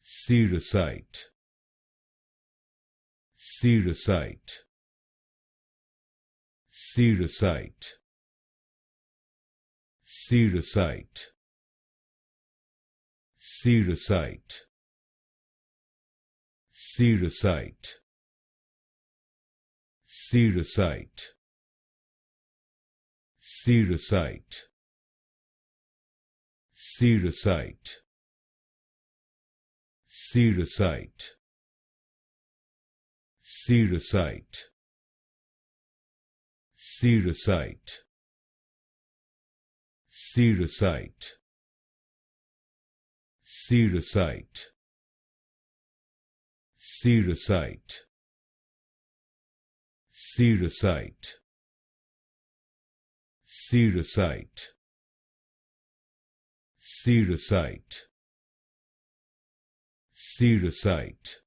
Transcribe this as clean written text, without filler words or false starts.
Cerussite, Cerussite, Cerussite, Cerussite, Cerussite, Cerussite, Cerussite, Cerussite, Cerussite, Cerussite, Cerussite, Cerussite, Cerussite, Cerussite, Cerussite, Cerussite, Cerussite, Cerussite, Cerussite,